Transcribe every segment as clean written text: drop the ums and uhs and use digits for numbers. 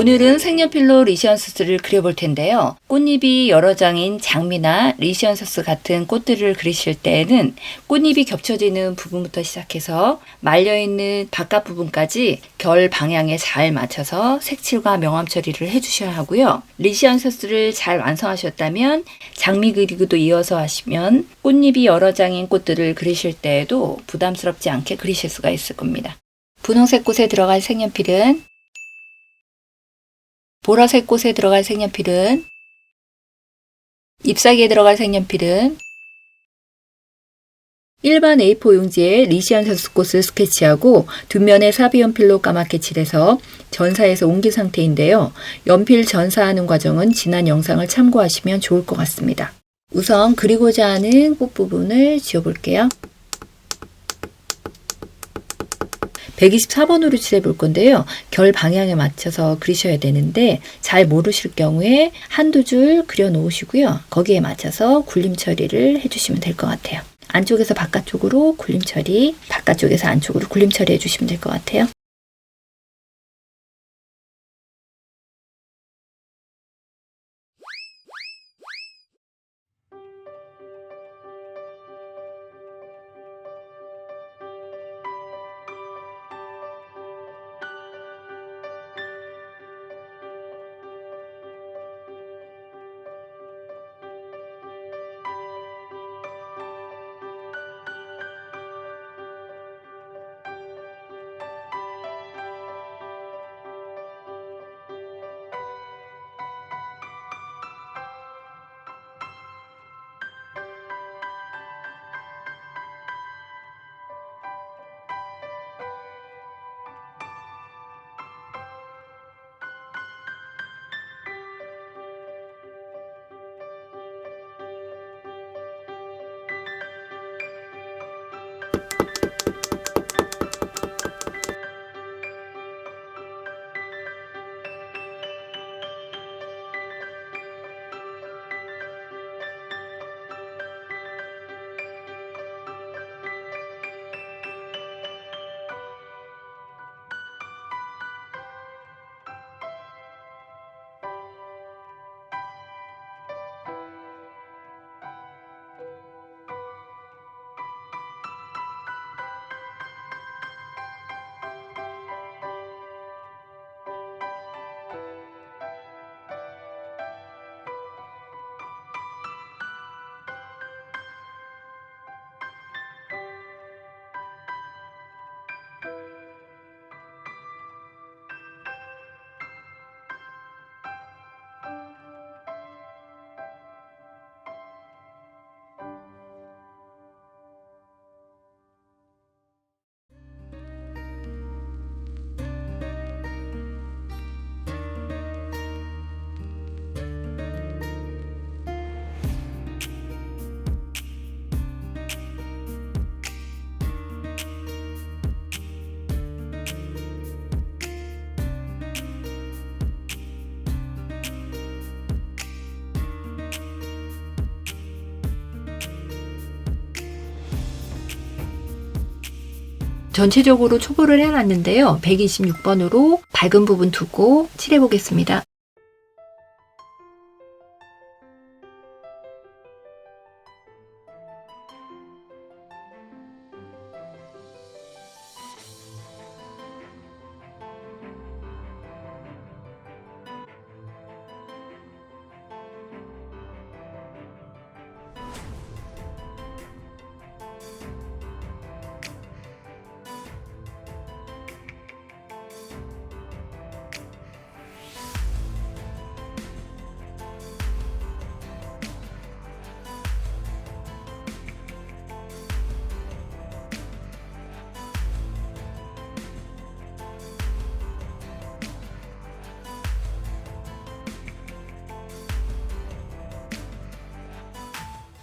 오늘은 색연필로 리시언서스를 그려볼 텐데요. 꽃잎이 여러 장인 장미나 리시언서스 같은 꽃들을 그리실 때에는 꽃잎이 겹쳐지는 부분부터 시작해서 말려있는 바깥 부분까지 결 방향에 잘 맞춰서 색칠과 명암 처리를 해주셔야 하고요. 리시언서스를 잘 완성하셨다면 장미 그리기도 이어서 하시면 꽃잎이 여러 장인 꽃들을 그리실 때에도 부담스럽지 않게 그리실 수가 있을 겁니다. 분홍색 꽃에 들어갈 색연필은, 보라색 꽃에 들어갈 색연필은, 잎사귀에 들어갈 색연필은, 일반 A4 용지에 리시언서스 꽃을 스케치하고 뒷면에 사비연필로 까맣게 칠해서 전사해서 옮긴 상태인데요. 연필 전사하는 과정은 지난 영상을 참고하시면 좋을 것 같습니다. 우선 그리고자 하는 꽃 부분을 지워볼게요. 124번으로 칠해볼 건데요. 결 방향에 맞춰서 그리셔야 되는데 잘 모르실 경우에 한두 줄 그려 놓으시고요. 거기에 맞춰서 굴림 처리를 해주시면 될 것 같아요. 안쪽에서 바깥쪽으로 굴림 처리, 바깥쪽에서 안쪽으로 굴림 처리 해주시면 될 것 같아요. 전체적으로 초보를 해놨는데요. 126번으로 밝은 부분 두고 칠해보겠습니다.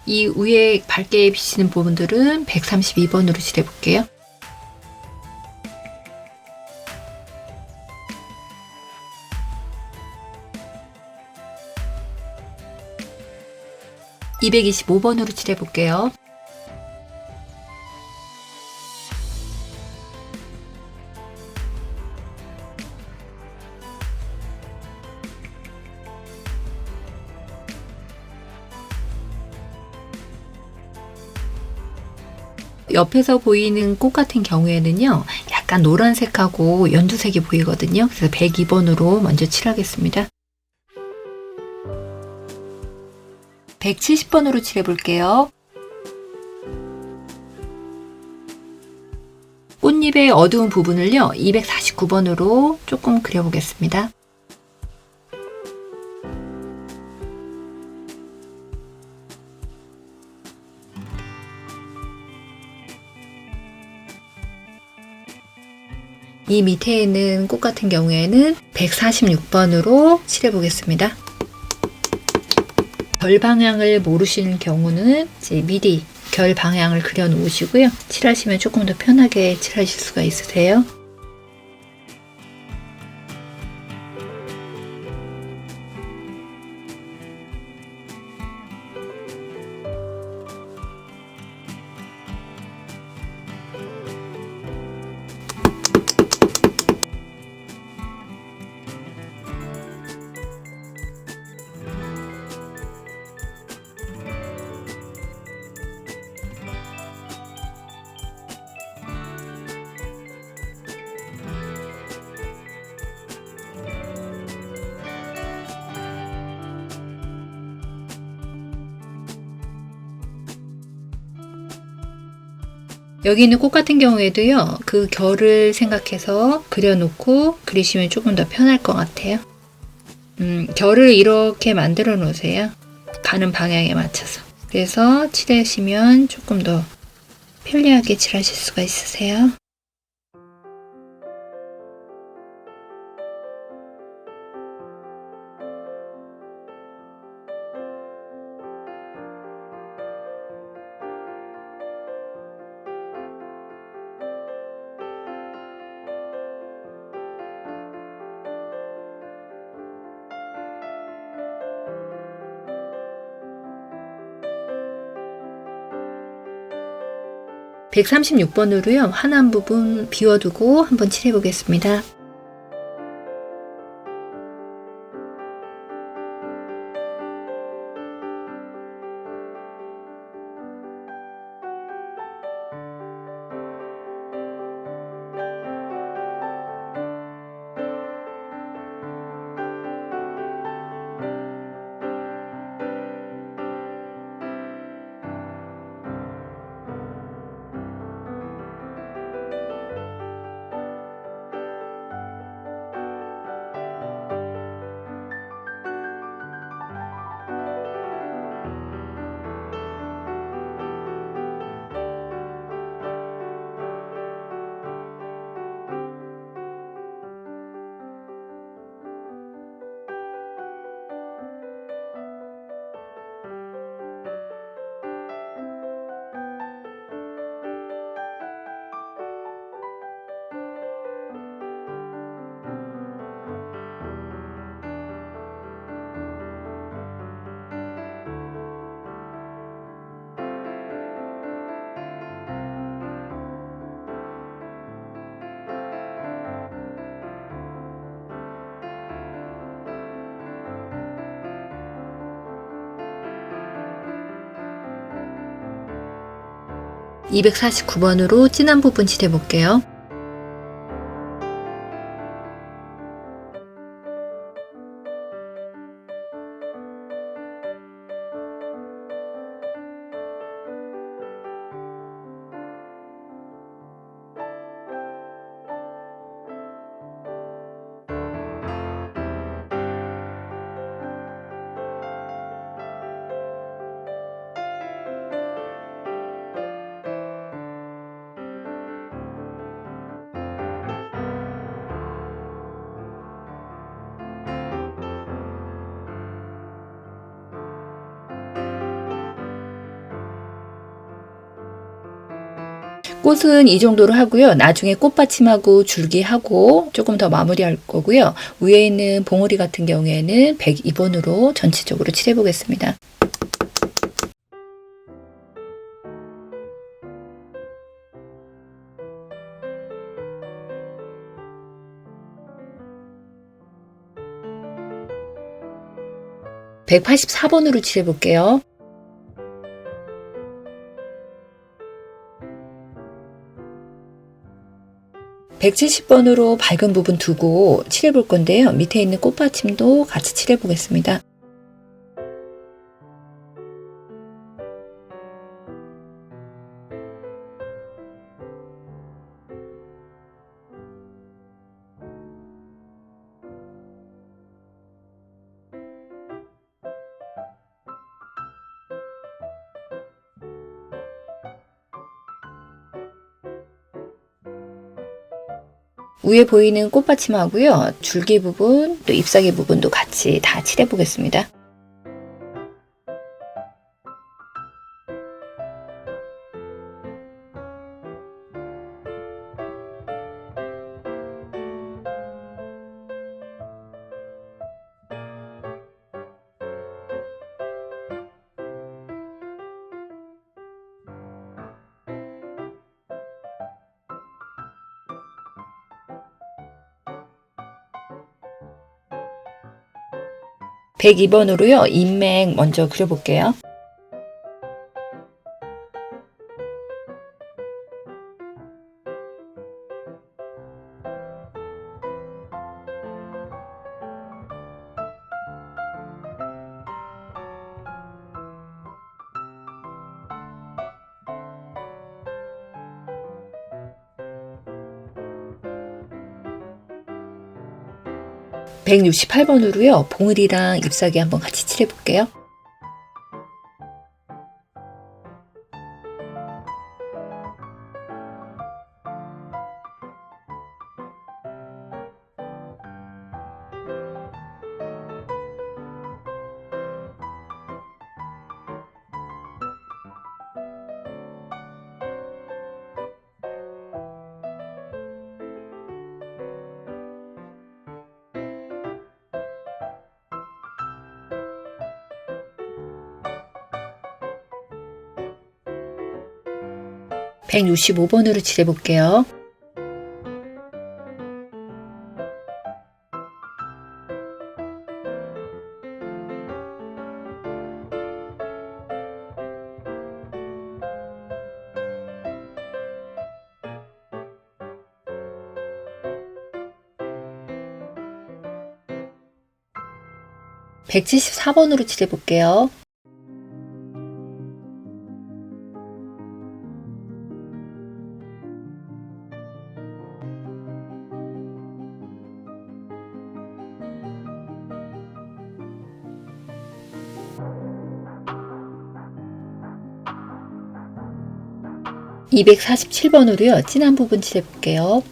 이 위에 밝게 비치는 부분들은 132번으로 칠해볼게요. (225번으로) 칠해볼게요. 옆에서 보이는 꽃 같은 경우에는요, 약간 노란색하고 연두색이 보이거든요. 그래서 102번으로 먼저 칠하겠습니다. 170번으로 칠해볼게요. 꽃잎의 어두운 부분을요, 249번으로 조금 그려보겠습니다. 이 밑에 있는 꽃 같은 경우에는 146번으로 칠해보겠습니다. 결 방향을 모르시는 경우는 이제 미리 결 방향을 그려 놓으시고요. 칠하시면 조금 더 편하게 칠하실 수가 있으세요. 여기 있는 꽃 같은 경우에도요, 그 결을 생각해서 그려놓고 그리시면 조금 더 편할 것 같아요. 결을 이렇게 만들어 놓으세요. 가는 방향에 맞춰서. 그래서 칠하시면 조금 더 편리하게 칠하실 수가 있으세요. (136번으로요) 환한 부분 비워두고 한번 칠해 보겠습니다. (249번으로) 진한 부분 칠해 볼게요. 꽃은 이 정도로 하고요. 나중에 꽃받침하고 줄기하고 조금 더 마무리할 거고요. 위에 있는 봉우리 같은 경우에는 102번으로 전체적으로 칠해 보겠습니다. (184번으로) 칠해 볼게요. 170번으로 밝은 부분 두고 칠해볼 건데요. 밑에 있는 꽃받침도 같이 칠해보겠습니다. 위에 보이는 꽃받침하고요. 줄기 부분, 또 잎사귀 부분도 같이 다 칠해 보겠습니다. (102번으로요) 인맥 먼저 그려볼게요. (168번으로요) 봉우리랑 잎사귀 한번 같이 칠해볼게요. (165번으로) 칠해볼게요. (174번으로) 칠해볼게요. (247번으로요) 진한 부분 칠해볼게요.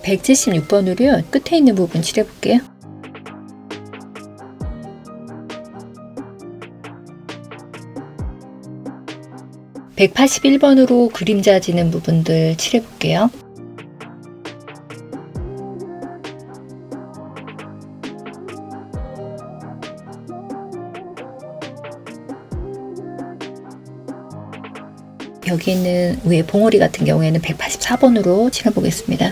(176번으로요) 끝에 있는 부분 칠해볼게요. (181번으로) 그림자 지는 부분들 칠해볼게요. 여기 있는 위에 봉우리 같은 경우에는 (184번으로) 칠해보겠습니다.